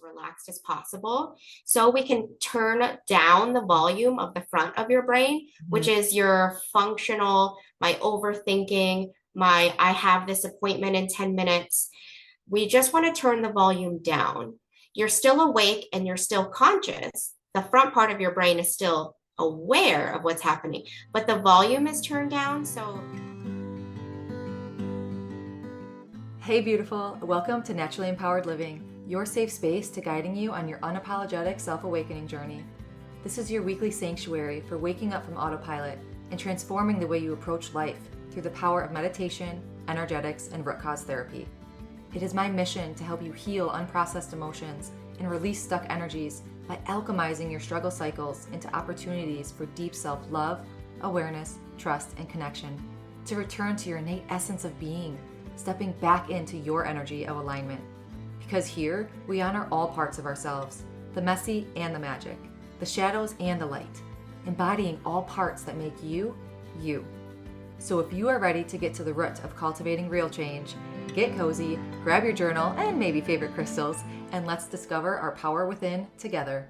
relaxed as possible so we can turn down the volume of the front of your brain, which Mhm. is your functional, my overthinking, my I have this appointment in 10 minutes. We just want to turn the volume down. You're still awake and you're still conscious. The front part of your brain is still aware of what's happening, but the volume is turned down. So Hey, beautiful. Welcome to Naturally Empowered Living, your safe space to guiding you on your unapologetic self-awakening journey. This is your weekly sanctuary for waking up from autopilot and transforming the way you approach life through the power of meditation, energetics, and root cause therapy. It is my mission to help you heal unprocessed emotions and release stuck energies by alchemizing your struggle cycles into opportunities for deep self-love, awareness, trust, and connection, to return to your innate essence of being, stepping back into your energy of alignment. Because here, we honor all parts of ourselves, the messy and the magic, the shadows and the light, embodying all parts that make you, you. So if you are ready to get to the root of cultivating real change, get cozy, grab your journal and maybe favorite crystals, and let's discover our power within together.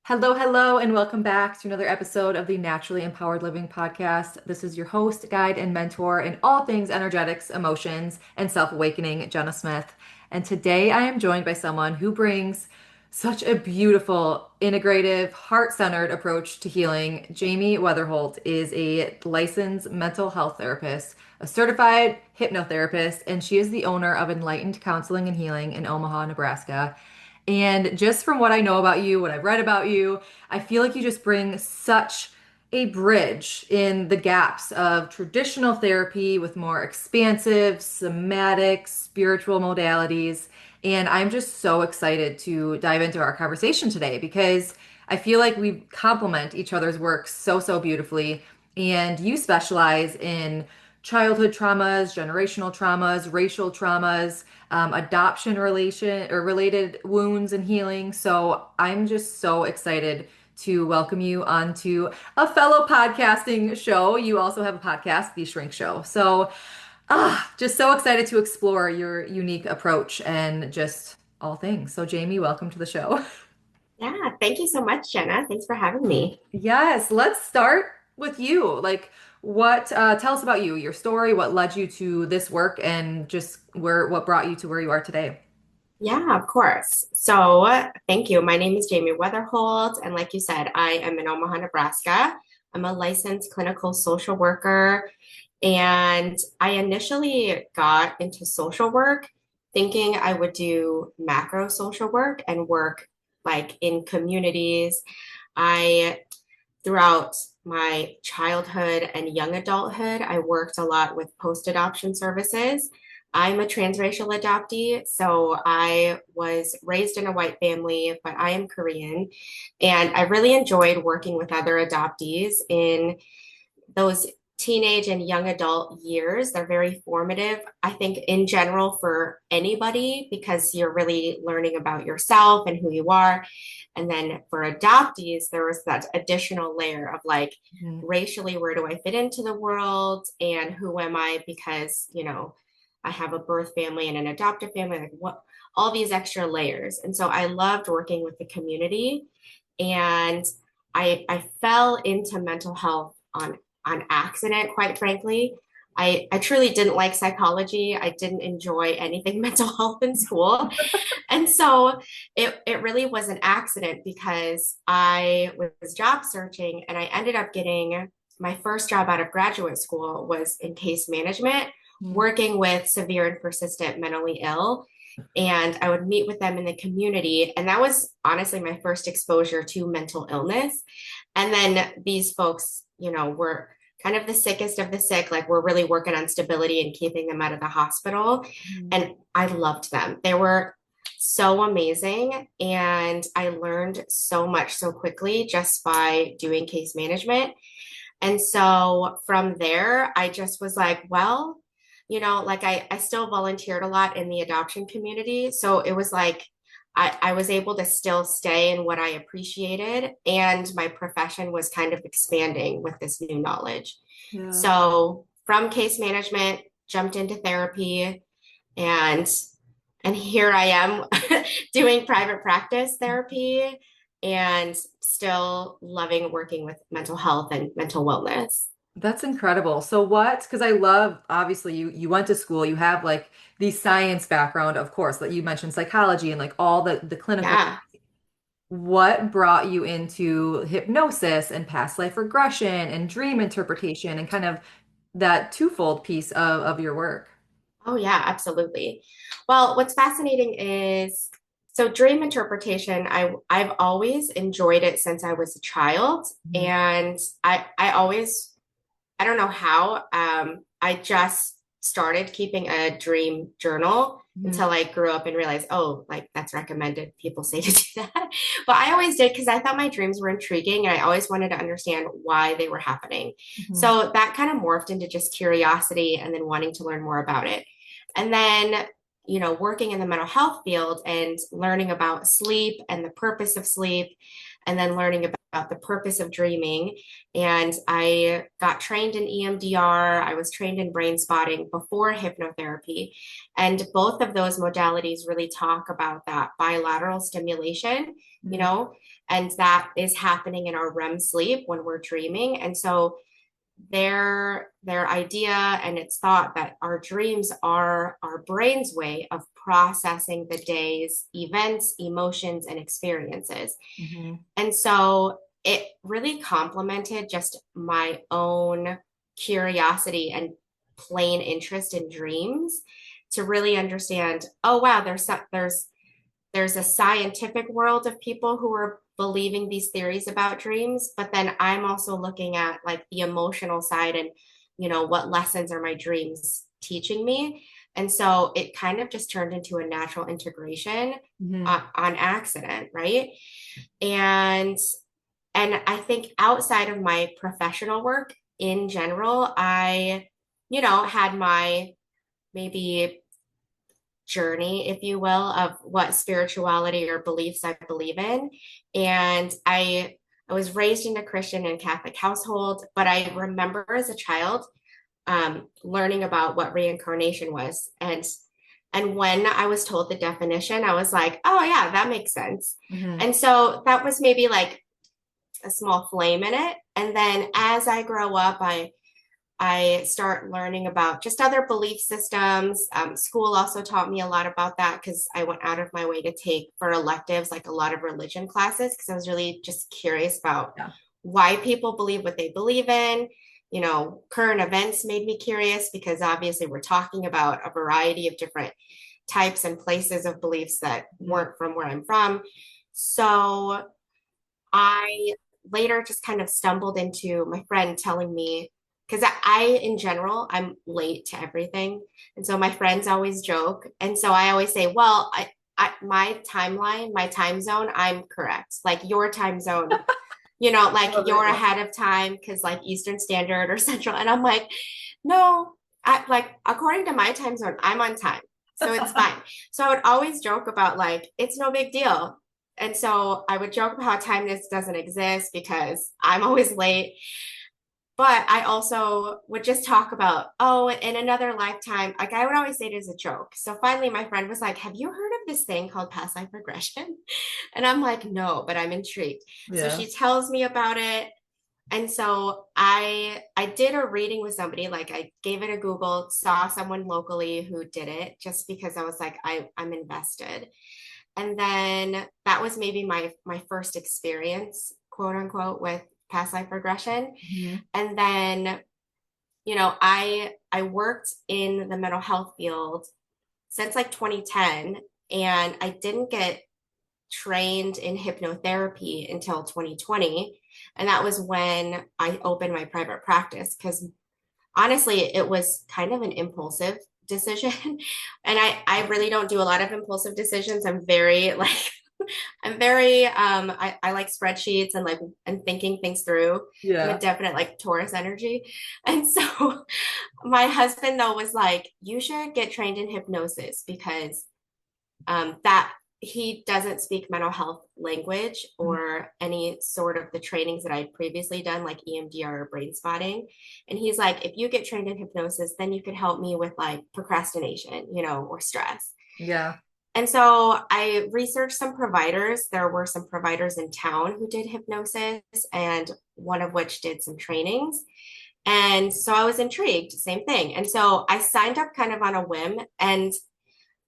Hello, and welcome back to another episode of the Naturally Empowered Living podcast. This is your host, guide, and mentor in all things energetics, emotions, and self-awakening, Jenna Smith. And today I am joined by someone who brings such a beautiful, integrative, heart-centered approach to healing. Jamie Weatherholt is a licensed mental health therapist, a certified hypnotherapist, and she is the owner of Enlightened Counseling and Healing in Omaha, Nebraska. And just from what I know about you, what I've read about you, I feel like you just bring such a bridge in the gaps of traditional therapy with more expansive, somatic, spiritual modalities. And I'm just so excited to dive into our conversation today because I feel like we complement each other's work so beautifully. And you specialize in childhood traumas, generational traumas, racial traumas, adoption relation or related wounds and healing. So I'm just so excited to welcome you onto a fellow podcasting show. You also have a podcast, The Shrink Show. So just so excited to explore your unique approach and just all things. So Jamie, welcome to the show. yeah, thank you so much, Jenna. Thanks for having me. Yes, let's start with you. Tell us about you, your story, what led you to this work, and just what brought you to where you are today. Yeah, of course. So thank you. My name is Jamie Weatherholt, and like you said, I am in Omaha, Nebraska. I'm a licensed clinical social worker, and I initially got into social work thinking I would do macro social work and work like in communities. I Throughout my childhood and young adulthood, I worked a lot with post-adoption services. I'm a transracial adoptee, so I was raised in a white family, but I am Korean. And I really enjoyed working with other adoptees in those teenage and young adult years. They're very formative, I think, in general for anybody, because you're really learning about yourself and who you are. And then for adoptees, there was that additional layer of like, Mhm. racially, where do I fit into the world? And who am I? Because, I have a birth family and an adoptive family, like what, all these extra layers. And so I loved working with the community. And I fell into mental health on accident, quite frankly. I truly didn't like psychology. I didn't enjoy anything mental health in school. And so it really was an accident because I was job searching and I ended up getting my first job out of graduate school was in case management, Mhm. working with severe and persistent mentally ill. And I would meet with them in the community. And that was honestly my first exposure to mental illness. And then these folks, were kind of the sickest of the sick. Like we're really working on stability and keeping them out of the hospital. Mhm. And I loved them. They were so amazing. And I learned so much so quickly just by doing case management. And so from there, I just was like, well, like I still volunteered a lot in the adoption community. So it was like I was able to still stay in what I appreciated, and my profession was kind of expanding with this new knowledge. Yeah. So from case management, jumped into therapy, and And here I am doing private practice therapy and still loving working with mental health and mental wellness. That's incredible. So what, because I love, obviously you went to school, you have like the science background, of course, that you mentioned psychology and like all the clinical. Yeah. What brought you into hypnosis and past life regression and dream interpretation and kind of that twofold piece of your work? Oh, yeah, absolutely. Well, what's fascinating is so dream interpretation, I've always enjoyed it since I was a child. Mhm. And I always I don't know how. I just started keeping a dream journal Mhm. until I grew up and realized, oh, like that's recommended. People say to do that. But I always did because I thought my dreams were intriguing and I always wanted to understand why they were happening. Mhm. So that kind of morphed into just curiosity and then wanting to learn more about it. And then, working in the mental health field and learning about sleep and the purpose of sleep, and then learning about the purpose of dreaming. And I got trained in EMDR. I was trained in brain spotting before hypnotherapy. And both of those modalities really talk about that bilateral stimulation, you Mhm. know, and that is happening in our REM sleep when we're dreaming. And so their idea and it's thought that our dreams are our brain's way of processing the day's events, emotions, and experiences. Mhm. And so it really complemented just my own curiosity and plain interest in dreams to really understand, oh wow, there's a scientific world of people who are believing these theories about dreams, but then I'm also looking at like the emotional side and what lessons are my dreams teaching me. And so it kind of just turned into a natural integration Mhm. on accident, right? And I think outside of my professional work in general, I had my maybe journey, if you will, of what spirituality or beliefs I believe in. And I was raised in a Christian and Catholic household, but I remember as a child learning about what reincarnation was. And when I was told the definition, I was like, oh yeah, that makes sense. Mhm. And so that was maybe like a small flame in it. And then as I grow up, I start learning about just other belief systems. School also taught me a lot about that because I went out of my way to take for electives like a lot of religion classes because I was really just curious about Yeah. why people believe what they believe in. Current events made me curious because obviously we're talking about a variety of different types and places of beliefs that Mhm. weren't from where I'm from. So I later just kind of stumbled into my friend telling me, because in general, I'm late to everything. And so my friends always joke. And so I always say, well, my timeline, my time zone, I'm correct. Like your time zone, like Love it. you're Yeah. ahead of time because like Eastern Standard or Central. And I'm like, no, like according to my time zone, I'm on time. So it's fine. So I would always joke about like, it's no big deal. And so I would joke about how timeless doesn't exist because I'm always late. But I also would just talk about, oh, in another lifetime, like I would always say it as a joke. So finally, my friend was like, have you heard of this thing called past life regression? And I'm like, no, but I'm intrigued. So Yeah. she tells me about it. And so I did a reading with somebody, like I gave it a Google, saw someone locally who did it just because I was like, I'm invested. And then that was maybe my first experience, quote unquote, with past life regression. Mhm. And then, I worked in the mental health field since like 2010, and I didn't get trained in hypnotherapy until 2020. And that was when I opened my private practice because honestly, it was kind of an impulsive decision. And I really don't do a lot of impulsive decisions. I'm very like, I'm very, I like spreadsheets and like, and thinking things through. I'm a Yeah. definite like Taurus energy. And so my husband though was like, you should get trained in hypnosis because that he doesn't speak mental health language Mhm. or any sort of the trainings that I'd previously done, like EMDR or brain spotting. And he's like, if you get trained in hypnosis, then you could help me with like procrastination, or stress. Yeah. And so I researched some providers. There were some providers in town who did hypnosis, and one of which did some trainings. And so I was intrigued, same thing. And so I signed up kind of on a whim. And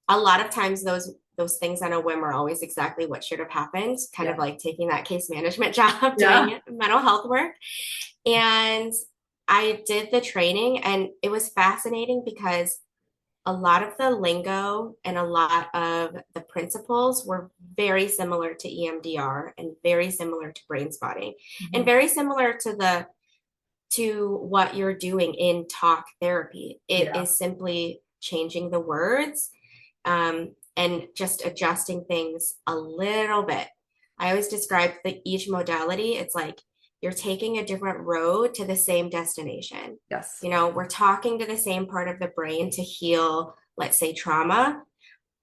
a lot of times those things on a whim are always exactly what should have happened, kind of Yeah. like taking that case management job Yeah. doing mental health work. And I did the training and it was fascinating because a lot of the lingo and a lot of the principles were very similar to EMDR and very similar to brain spotting and Mhm. very similar to what you're doing in talk therapy. It Yeah. is simply changing the words and just adjusting things a little bit. I always describe each modality, it's like you're taking a different road to the same destination. Yes. You know, we're talking to the same part of the brain to heal, let's say, trauma.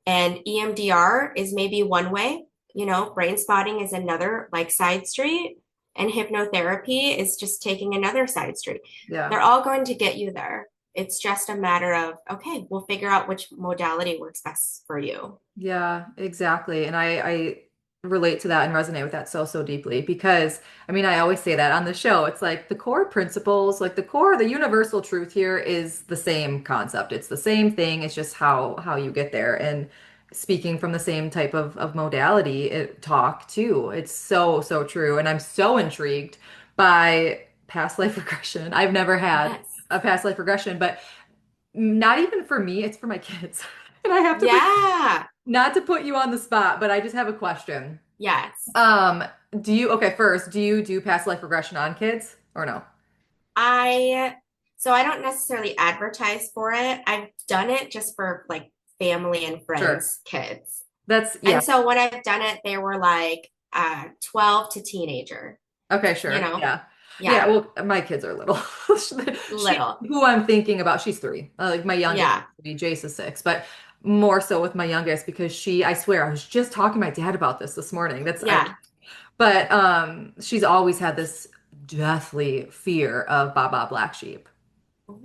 And EMDR is maybe one way, you know, brain spotting is another like side street, and hypnotherapy is just taking another side street. Yeah. They're all going to get you there. It's just a matter of, okay, we'll figure out which modality works best for you. Yeah, exactly. And I relate to that and resonate with that so deeply because I mean, I always say that on the show. It's like the core principles, like the core, the universal truth here is the same concept. It's the same thing. It's just how you get there. And speaking from the same type of modality, talk too. It's so true. And I'm so intrigued by past life regression. I've never had Yes. a past life regression, but not even for me, it's for my kids. And I have to bring Yeah. not to put you on the spot, but I just have a question. Yes. Um, okay, first, do you do past life regression on kids or no? I, so I don't necessarily advertise for it. I've done it just for like family and Sure. friends, kids. Yeah. And so when I've done it, they were like 12 to teenager, Okay, you sure. know? Yeah. Yeah, Yeah, well, my kids are little. little. Who I'm thinking about, she's 3. Like my youngest is Yeah, 3, Jace is 6, but more so with my youngest because I swear, I was just talking to my dad about this morning. yeah. But she's always had this deathly fear of Baba Black Sheep.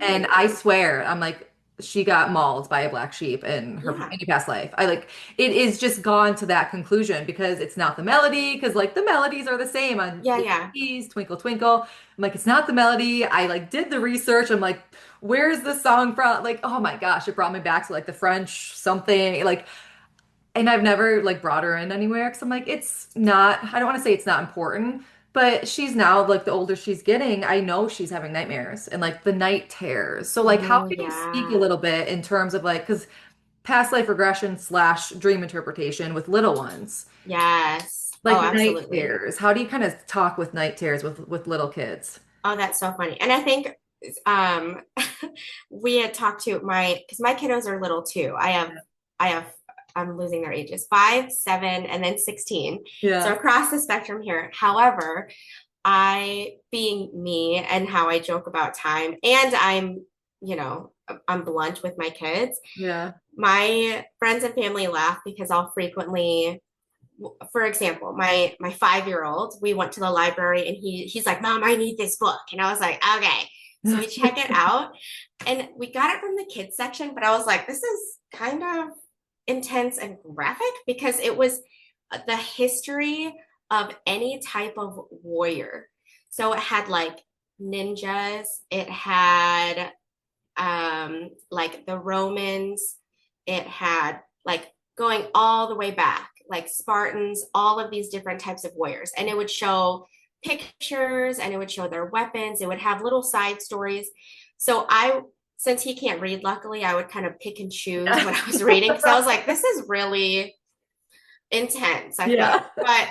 And I Ooh, swear, I'm like, she got mauled by a black sheep in her yeah, any past life. It is just gone to that conclusion because it's not the melody, because like the melodies are the same on yeah, yeah, ABCs, Twinkle Twinkle. I'm like, it's not the melody. I like did the research. I'm like, where's the song from? Like, oh my gosh, it brought me back to like the French something. Like, and I've never like brought her in anywhere because I'm like, it's not, I don't want to say it's not important, but she's now like the older she's getting, I know she's having nightmares and like the night terrors. So like how oh, can you speak a yeah, little bit in terms of like, because past life regression slash dream interpretation with little ones, yes. Oh, like night absolutely. terrors. How do you kind of talk with night terrors with little kids? Oh, that's so funny. And I think um we had talked to because my kiddos are little too. I have I'm losing their ages, 5, 7, and then 16. So Yeah. across the spectrum here. However, I being me and how I joke about time, and you know, I'm blunt with my kids. Yeah. My friends and family laugh because I'll frequently, for example, my 5 year old, we went to the library and he's like, Mom, I need this book. And I was like, okay. So we check it out and we got it from the kids section, but I was like, this is kind of intense and graphic because it was the history of any type of warrior. So it had like ninjas, it had like the Romans, it had like going all the way back, like Spartans, all of these different types of warriors. And it would show pictures and it would show their weapons. It would have little side stories. So since he can't read, luckily, I would kind of pick and choose what I was reading because I was like, this is really intense, I Yeah. think.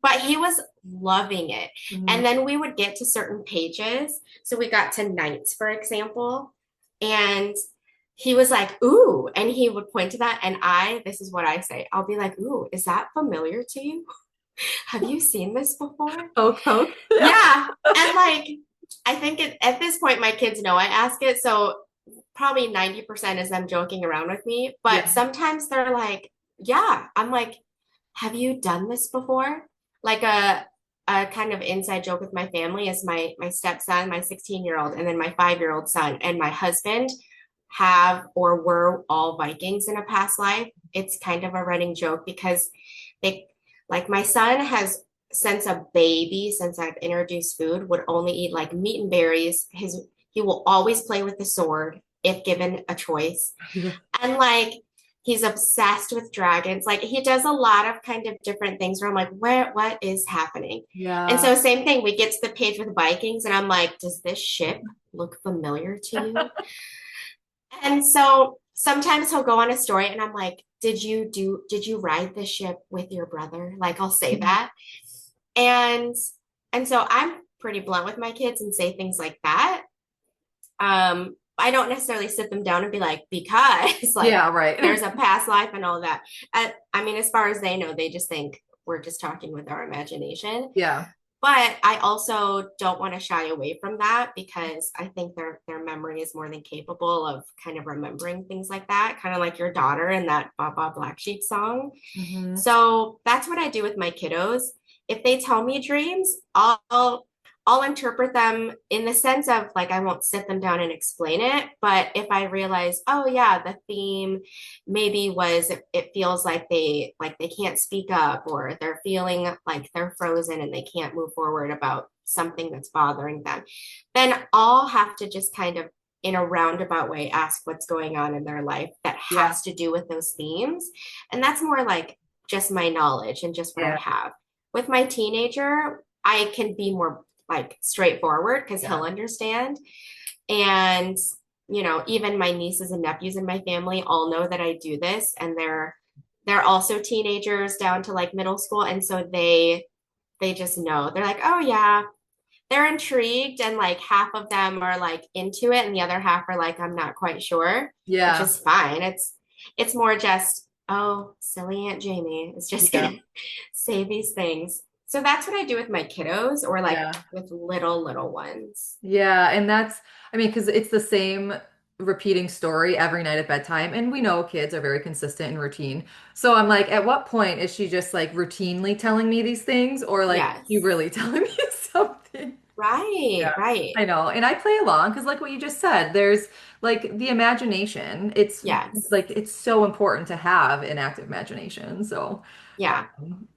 But he was loving it. Mhm. And then we would get to certain pages. So we got to knights, for example, and he was like, ooh, and he would point to that. And this is what I say. I'll be like, ooh, is that familiar to you? Have you seen this before? Poke, poke. Yeah. Yeah. And like, I think at this point, my kids know I ask it. So probably 90% is them joking around with me. But Yeah. sometimes they're like, yeah. I'm like, have you done this before? Like a kind of inside joke with my family is my stepson, my 16-year-old, and then my 5-year-old son and my husband have or were all Vikings in a past life. It's kind of a running joke because they, like my son has since a baby, since I've introduced food, would only eat like meat and berries. He will always play with the sword if given a choice. Yeah. And like he's obsessed with dragons. Like he does a lot of kind of different things where I'm like, what is happening? And Yeah. so same thing, we get to the page with Vikings and I'm like, does this ship look familiar to you? And so sometimes he'll go on a story and I'm like, did you ride the ship with your brother? Like I'll say that. And so I'm pretty blunt with my kids and say things like that. I don't necessarily sit them down and be like, because like Yeah, right. there's a past life and all that. I mean, as far as they know, they just think we're just talking with our imagination. Yeah. But I also don't want to shy away from that because I think their memory is more than capable of kind of remembering things like that, kind of like your daughter in that Baba Black Sheep song. Hmm. So that's what I do with my kiddos. If they tell me dreams, I'll interpret them in the sense of like I won't sit them down and explain it, but if I realize, oh yeah, the theme maybe was it feels like they can't speak up or they're feeling like they're frozen and they can't move forward about something that's bothering them, then I'll have to just kind of in a roundabout way ask what's going on in their life that Yeah. has to do with those themes. And that's more like just my knowledge and just what I Yeah. have. With my teenager, I can be more like straightforward because he'll Yeah. understand. And, you know, even my nieces and nephews in my family all know that I do this and they're also teenagers down to like middle school. And so they just know. They're like, oh yeah, they're intrigued and like half of them are like into it and the other half are like, I'm not quite sure, which Yeah. is fine. It's more just, oh, silly Aunt Jamie is just Yeah. gonna say these things. So that's what I do with my kiddos or like Yeah. with little ones. Yeah, and that's, I mean, because it's the same repeating story every night at bedtime, and we know kids are very consistent in routine. So I'm like, at what point is she just like routinely telling me these things, or like you Yes. really telling me something? Right, Yeah, right. I know. And I play along because, like what you just said, there's like the imagination. Yes. Like it's so important to have an active imagination. So Yeah.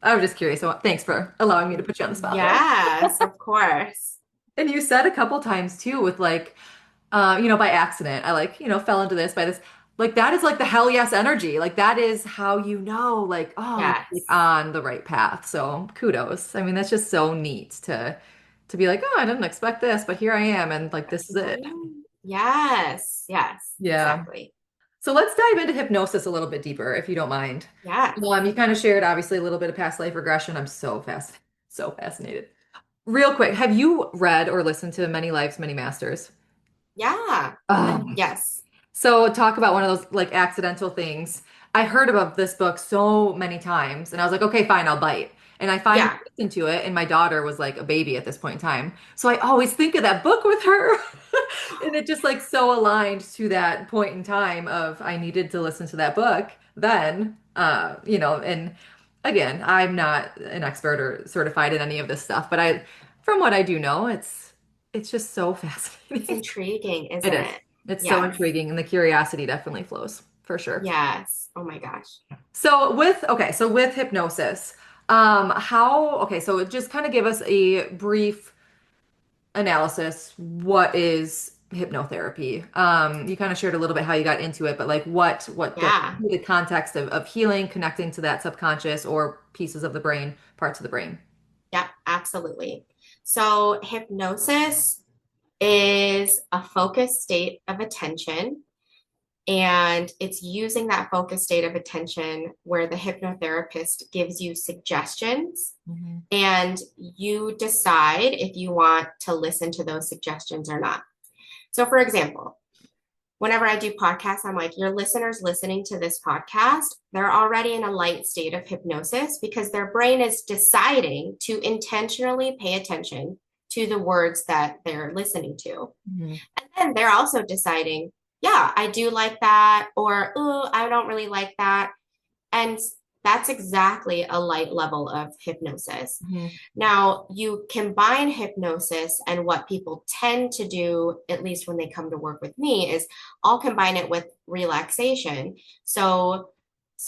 I was just curious. So thanks for allowing me to put you on the spot there. Yes, of course. And you said a couple times too, with like, by accident, I like, fell into this by this. Like that is like the hell yes energy. Like that is how you know, like, oh, you're like Yes. on the right path. So kudos. I mean, that's just so neat to be like, oh, I didn't expect this, but here I am, and like this is it. Yes. Yes, Yeah. exactly. So let's dive into hypnosis a little bit deeper, if you don't mind. Yes. You kind of shared obviously a little bit of past life regression. I'm so fascinated. Real quick, have you read or listened to Many Lives, Many Masters? Yeah. Yes. So talk about one of those like accidental things. I heard about this book so many times and I was like, okay, fine, I'll bite. And I finally Yeah. listened to it and my daughter was like a baby at this point in time. So I always think of that book with her. And it just like so aligned to that point in time of I needed to listen to that book then, and again, I'm not an expert or certified in any of this stuff, but from what I do know, it's just so It's fascinating. intriguing, It isn't is. it? It's so Yes. intriguing, and the curiosity definitely flows for sure. Yes. Oh my gosh. So with hypnosis, so just kind of give us a brief analysis. What is hypnotherapy? You kind of shared a little bit how you got into it, but like what Yeah. the context of healing, connecting to that subconscious or pieces of the brain, parts of the brain. Yeah, absolutely. So hypnosis is a focused state of attention. And it's using that focused state of attention where the hypnotherapist gives you suggestions Mhm. and you decide if you want to listen to those suggestions or not. So, for example, whenever I do podcasts, I'm like, your listeners listening to this podcast, they're already in a light state of hypnosis because their brain is deciding to intentionally pay attention to the words that they're listening to. Mhm. And then they're also deciding, yeah, I do like that, or, oh, I don't really like that. And That's exactly a light level of hypnosis. Hmm. Now, you combine hypnosis and what people tend to do, at least when they come to work with me, is I'll combine it with relaxation. So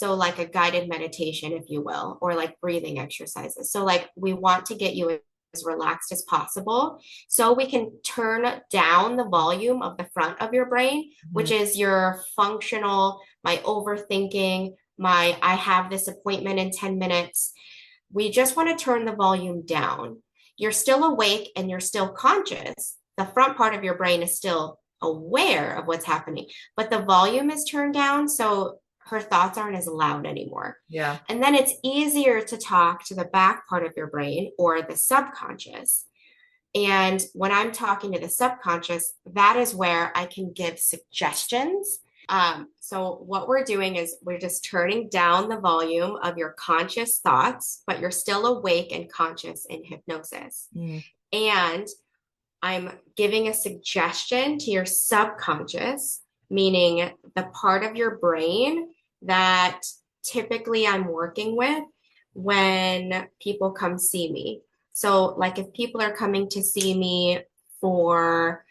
like a guided meditation, if you will, or like breathing exercises. So like we want to get you as relaxed as possible so we can turn down the volume of the front of your brain, which Hmm. is your functional, my overthinking, my I have this appointment in 10 minutes. We just want to turn the volume down. You're still awake and you're still conscious. The front part of your brain is still aware of what's happening, but the volume is turned down. So her thoughts aren't as loud anymore. Yeah. And then it's easier to talk to the back part of your brain or the subconscious. And when I'm talking to the subconscious, that is where I can give suggestions. So, what we're doing is we're just turning down the volume of your conscious thoughts, but you're still awake and conscious in hypnosis. Mm. And I'm giving a suggestion to your subconscious, meaning the part of your brain that typically I'm working with when people come see me. So, like if people are coming to see me for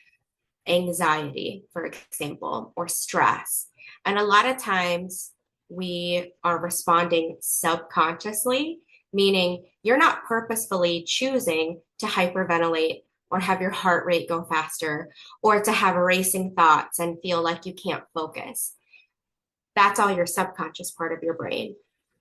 anxiety, for example, or stress, and a lot of times we are responding subconsciously, meaning you're not purposefully choosing to hyperventilate or have your heart rate go faster or to have racing thoughts and feel like you can't focus. That's all your subconscious part of your brain.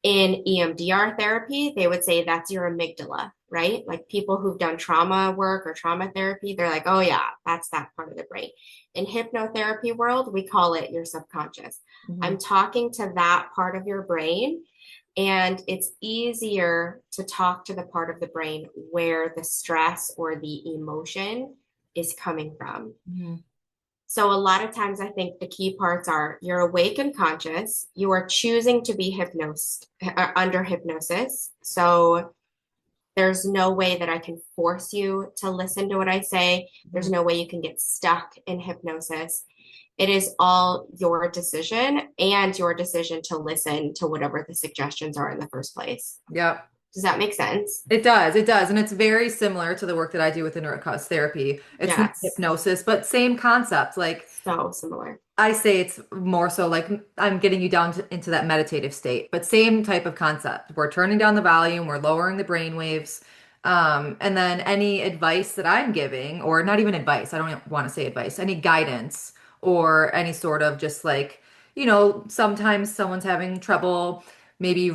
In EMDR therapy, they would say that's your amygdala, right? Like people who've done trauma work or trauma therapy, they're like, oh yeah, that's that part of the brain. In hypnotherapy world, we call it your subconscious. Hmm. I'm talking to that part of your brain, and it's easier to talk to the part of the brain where the stress or the emotion is coming from. Hmm. So a lot of times I think the key parts are you're awake and conscious, you are choosing to be hypnosed under hypnosis. So there's no way that I can force you to listen to what I say. There's no way you can get stuck in hypnosis. It is all your decision and your decision to listen to whatever the suggestions are in the first place. Yep. Does that make sense? It does. It does. And it's very similar to the work that I do with inner cause therapy. It's not Yes. hypnosis, but same concept. Like So similar. I say it's more so like I'm getting you down into that meditative state, but same type of concept. We're turning down the volume, we're lowering the brain waves. And then any advice that I'm giving, or not even advice, I don't want to say advice, any guidance or any sort of just like, sometimes someone's having trouble maybe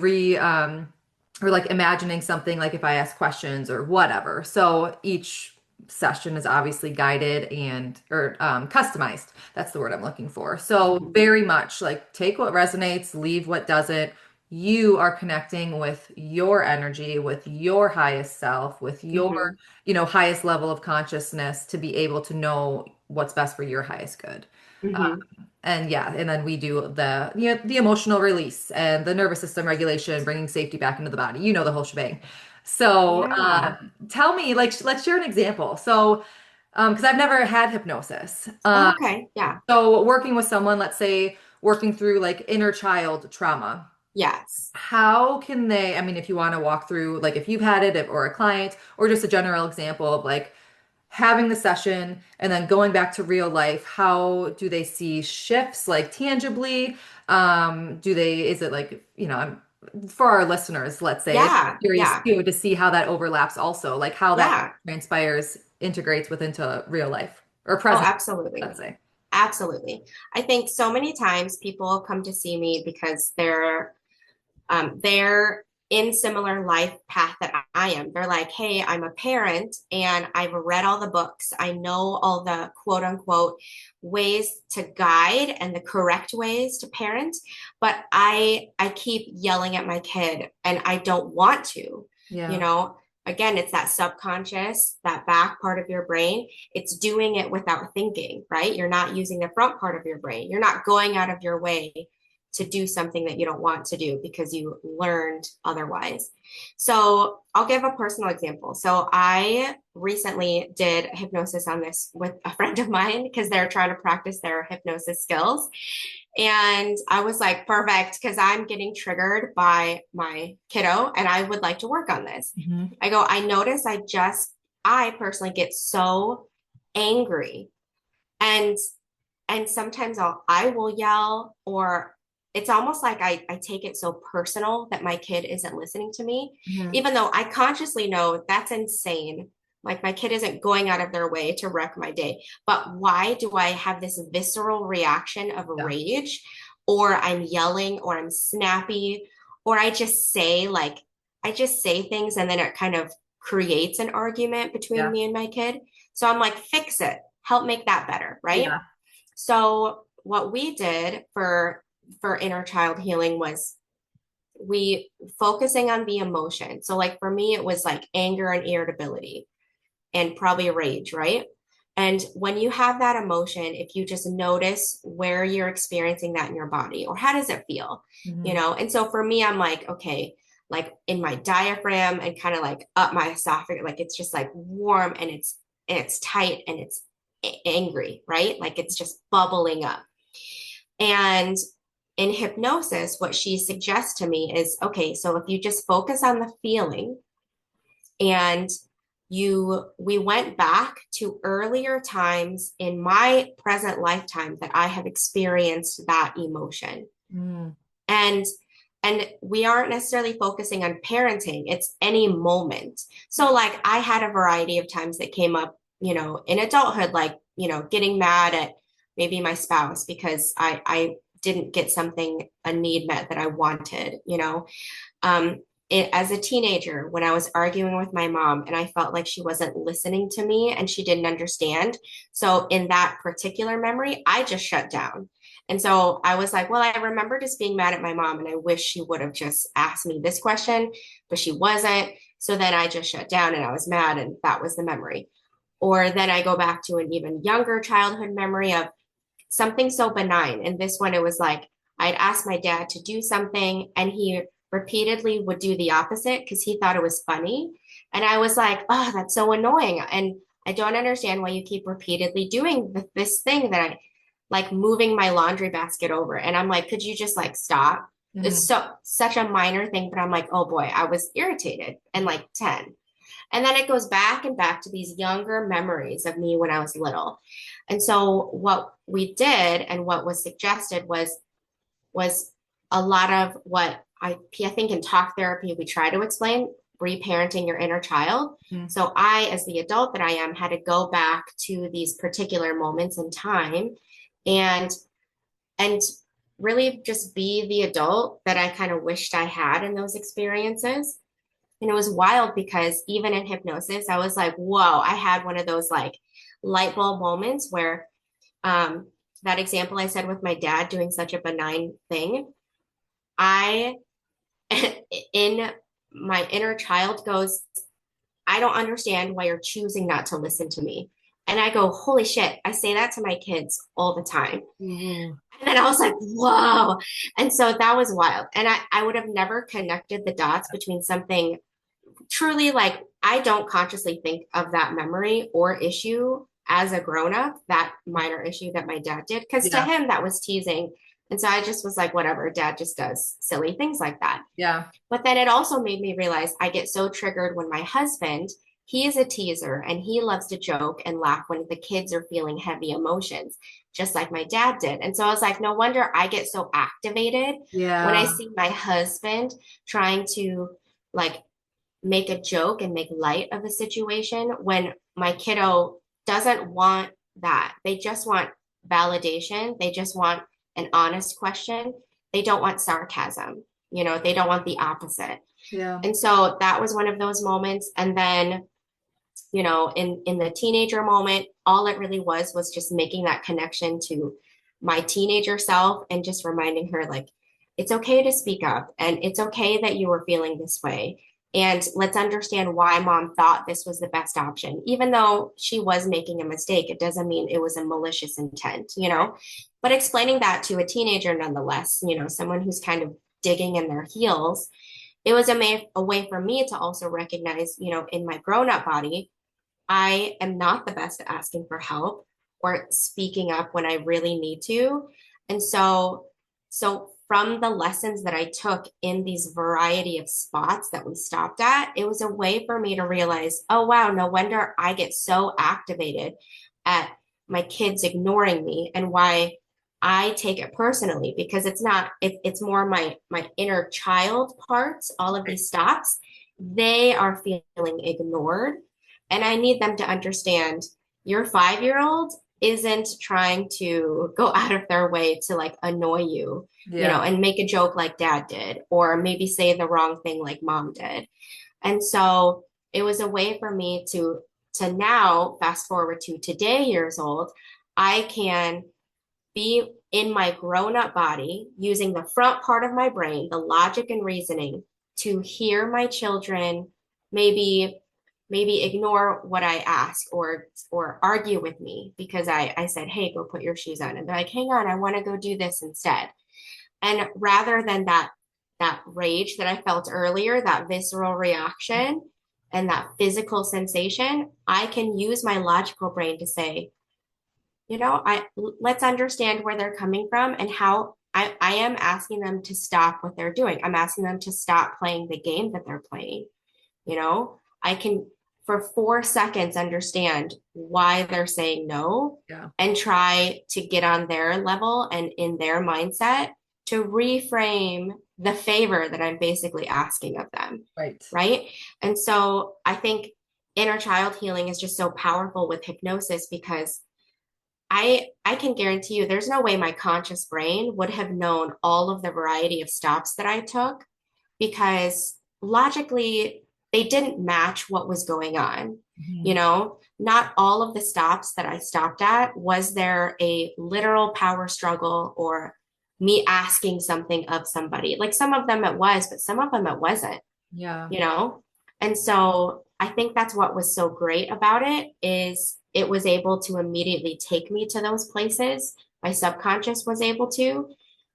or like imagining something like if I ask questions or whatever. So each session is obviously guided and or customized. That's the word I'm looking for. So Mhm. very much like take what resonates, leave what doesn't. You are connecting with your energy, with your highest self, with your, Mhm. highest level of consciousness to be able to know what's best for your highest good. Mhm. And yeah, and then we do the emotional release and the nervous system regulation, bringing safety back into the body. You know the whole shebang. So Yeah. tell me, like, let's share an example. So, because I've never had hypnosis. Oh, okay. Yeah. So working with someone, let's say working through like inner child trauma, Yes. how can they, I mean, if you want to walk through, like if you've had it or a client, or just a general example of like having the session and then going back to real life, how do they see shifts like tangibly? Is it like, for our listeners, let's say, I'm Yeah. curious Yeah. too to see how that overlaps also, like how that Yeah. transpires, integrates with into real life or Oh, present, let's absolutely. say. Absolutely. I think so many times people come to see me because they're in similar life path that I am. They're like, hey, I'm a parent and I've read all the books. I know all the quote unquote ways to guide and the correct ways to parent, but I keep yelling at my kid and I don't want to, you Yeah. know. Again, it's that subconscious, that back part of your brain. It's doing it without thinking, right? You're not using the front part of your brain. You're not going out of your way to do something that you don't want to do because you learned otherwise. So I'll give a personal example. So I recently did hypnosis on this with a friend of mine because they're trying to practice their hypnosis skills. And I was like, perfect, because I'm getting triggered by my kiddo and I would like to work on this. Hmm. I go, I notice I personally get so angry. And sometimes I will yell, or it's almost like I take it so personal that my kid isn't listening to me, Hmm. even though I consciously know that's insane. Like my kid isn't going out of their way to wreck my day. But why do I have this visceral reaction of Yeah. rage, or I'm yelling, or I'm snappy, or I just say things and then it kind of creates an argument between Yeah. me and my kid. So I'm like, fix it, help make that better, right? Yeah. So what we did for inner child healing was we focusing on the emotion. So like for me, it was like anger and irritability and probably rage, right? And when you have that emotion, if you just notice where you're experiencing that in your body, or how does it feel, you Hmm. know? And so for me, I'm like, okay, like in my diaphragm and kind of like up my esophagus, like it's just like warm and it's tight and it's angry, right? Like it's just bubbling up. And in hypnosis, what she suggests to me is, okay, so if you just focus on the feeling and we went back to earlier times in my present lifetime that I have experienced that emotion. Mm. And we aren't necessarily focusing on parenting, it's any moment. So like I had a variety of times that came up, you know, in adulthood, like, you know, getting mad at maybe my spouse because I didn't get something, a need met that I wanted, you know. um, as a teenager, when I was arguing with my mom and I felt like she wasn't listening to me and she didn't understand. So, in that particular memory, I just shut down. And so I was like, well, I remember just being mad at my mom and I wish she would have just asked me this question, but she wasn't. So then I just shut down and I was mad, and that was the memory. Or then I go back to an even younger childhood memory of something so benign. And this one, it was like I'd asked my dad to do something and he repeatedly would do the opposite because he thought it was funny. And I was like, oh, that's so annoying. And I don't understand why you keep repeatedly doing this thing that I like moving my laundry basket over. And I'm like, could you just like stop? It's Hmm. such a minor thing, but I'm like, oh boy, I was irritated and like 10. And then it goes back and back to these younger memories of me when I was little. And so what we did and what was suggested was a lot of what I think in talk therapy we try to explain reparenting your inner child. Hmm. So I, as the adult that I am, had to go back to these particular moments in time and and really just be the adult that I kind of wished I had in those experiences. And it was wild because even in hypnosis, I was like, whoa, I had one of those like light bulb moments where um, that example I said with my dad doing such a benign thing, I, in my inner child goes, I don't understand why you're choosing not to listen to me. And I go, holy shit, I say that to my kids all the time. Ooh. And then I was like, whoa. And so that was wild. And I would have never connected the dots between something truly like I don't consciously think of that memory or issue as a grown up, that minor issue that my dad did, because to Yeah. him that was teasing. And so I just was like, whatever, dad just does silly things like that. Yeah. But then it also made me realize I get so triggered when my husband, he is a teaser and he loves to joke and laugh when the kids are feeling heavy emotions, just like my dad did. And so I was like, no wonder I get so activated when I Yeah. see my husband trying to like make a joke and make light of a situation when my kiddo doesn't want that. They just want validation. They just want an honest question. They don't want sarcasm. You know, they don't want the opposite. Yeah. And so that was one of those moments. And then, you know, in the teenager moment, all it really was just making that connection to my teenager self and just reminding her like it's okay to speak up and it's okay that you were feeling this way. And let's understand why mom thought this was the best option. Even though she was making a mistake, it doesn't mean it was a malicious intent, you Right. know? But explaining that to a teenager nonetheless, someone who's kind of digging in their heels, it was a way for me to also recognize, in my grown up body, I am not the best at asking for help or speaking up when I really need to. And so from the lessons that I took in these variety of spots that we stopped at, it was a way for me to realize, oh wow, no wonder I get so activated at my kids ignoring me and why I take it personally because it's more my inner child parts, all of these stops, they are feeling ignored and I need them to understand your 5 year old isn't trying to go out of their way to like annoy you, Yeah. and make a joke like dad did, or maybe say the wrong thing like mom did. And so it was a way for me to now fast forward to today years old, I can be in my grown up body using the front part of my brain, the logic and reasoning to hear my children maybe ignore what I ask or argue with me because I said, hey, go put your shoes on. And they're like, hang on, I want to go do this instead. And rather than that rage that I felt earlier, that visceral reaction and that physical sensation, I can use my logical brain to say, I let's understand where they're coming from and how I am asking them to stop what they're doing. I'm asking them to stop playing the game that they're playing. I can for 4 seconds understand why they're saying no Yeah. and try to get on their level and in their mindset to reframe the favor that I'm basically asking of them. Right. Right. And so I think inner child healing is just so powerful with hypnosis because I can guarantee you there's no way my conscious brain would have known all of the variety of stops that I took because logically they didn't match what was going on. Mhm. Not all of the stops that I stopped at was there a literal power struggle or me asking something of somebody. Like some of them it was, but some of them it wasn't, Yeah. you know? And so I think that's what was so great about it is it was able to immediately take me to those places. My subconscious was able to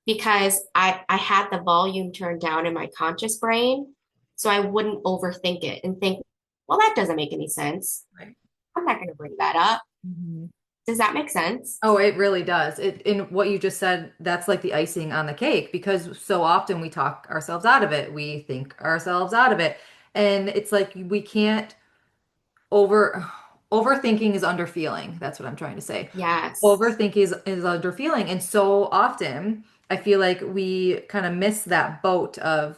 because I had the volume turned down in my conscious brain. So I wouldn't overthink it and think, well, that doesn't make any sense. Right. I'm not going to bring that up. Mhm. Does that make sense? Oh, it really does. It in what you just said, that's like the icing on the cake because so often we talk ourselves out of it. We think ourselves out of it. And it's like we can't over overthinking is underfeeling. That's what I'm trying to say. Yes. Overthinking is underfeeling. And so often I feel like we kind of miss that boat of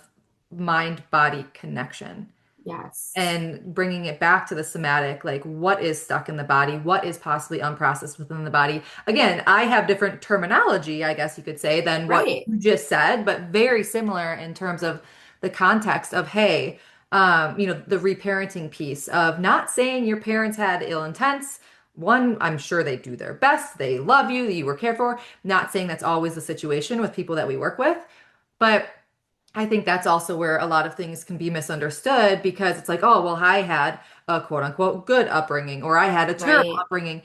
mind-body connection Yes. and bringing it back to the somatic, like what is stuck in the body, what is possibly unprocessed within the body. Again, I have different terminology, I guess you could say, than what Right. you just said, but very similar in terms of the context of, hey, the reparenting piece of not saying your parents had ill intents. One, I'm sure they do their best. They love you, you were cared for. Not saying that's always the situation with people that we work with, but I think that's also where a lot of things can be misunderstood because it's like, oh, well, I had a quote unquote good upbringing or I had a terrible Right. upbringing.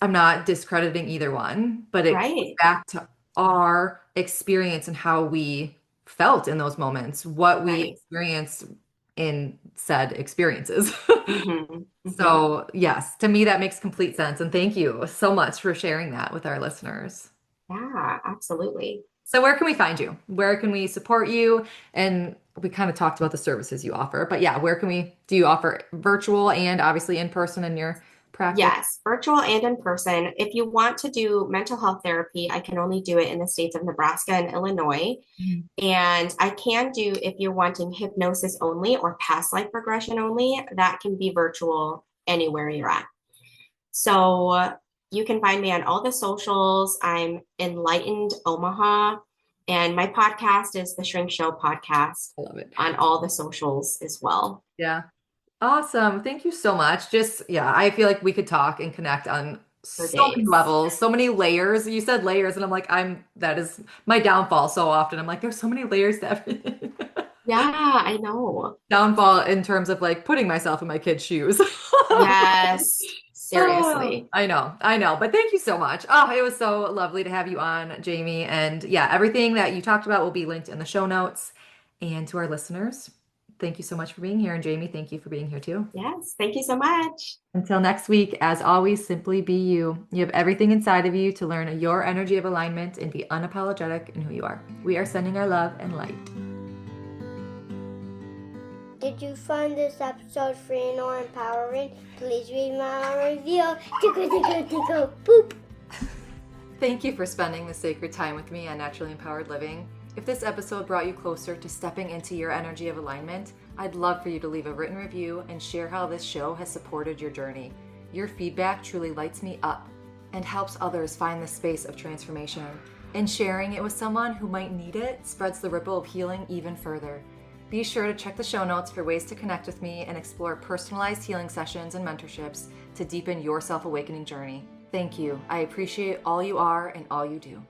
I'm not discrediting either one, but it goes Right. back to our experience and how we felt in those moments, what we Right. experienced in said experiences. Mm-hmm. Mm-hmm. So, yes, to me, that makes complete sense. And thank you so much for sharing that with our listeners. Yeah, absolutely. So where can we find you? Where can we support you? And we kind of talked about the services you offer, but yeah, do you offer virtual and obviously in person in your practice? Yes, virtual and in person. If you want to do mental health therapy, I can only do it in the states of Nebraska and Illinois. Mhm. And I can do, if you're wanting hypnosis only or past life regression only, that can be virtual anywhere you're at. So you can find me on all the socials. I'm Enlightened Omaha, and my podcast is the Shrink Show podcast I love it. on all the socials as well Yeah. Awesome. Thank you so much. Just, yeah, I feel like we could talk and connect on for so many days. levels, so many layers. You said layers, and I'm like, that is my downfall so often. I'm like, there's so many layers to everything. Yeah, I know. Downfall in terms of like putting myself in my kid's shoes. Yes, Oh, Seriously. I know. But thank you so much. Oh, it was so lovely to have you on, Jamie. And yeah, everything that you talked about will be linked in the show notes. And to our listeners, thank you so much for being here. And Jamie, thank you for being here too. Yes, thank you so much. Until next week, as always, simply be you. You have everything inside of you to learn your energy of alignment and be unapologetic in who you are. We are sending our love and light. Did you find this episode free or empowering? Please read my review. Tickle, tickle, tickle, boop. Thank you for spending this sacred time with me on Naturally Empowered Living. If this episode brought you closer to stepping into your energy of alignment, I'd love for you to leave a written review and share how this show has supported your journey. Your feedback truly lights me up and helps others find this space of transformation. And sharing it with someone who might need it spreads the ripple of healing even further. Be sure to check the show notes for ways to connect with me and explore personalized healing sessions and mentorships to deepen your self-awakening journey. Thank you. I appreciate all you are and all you do.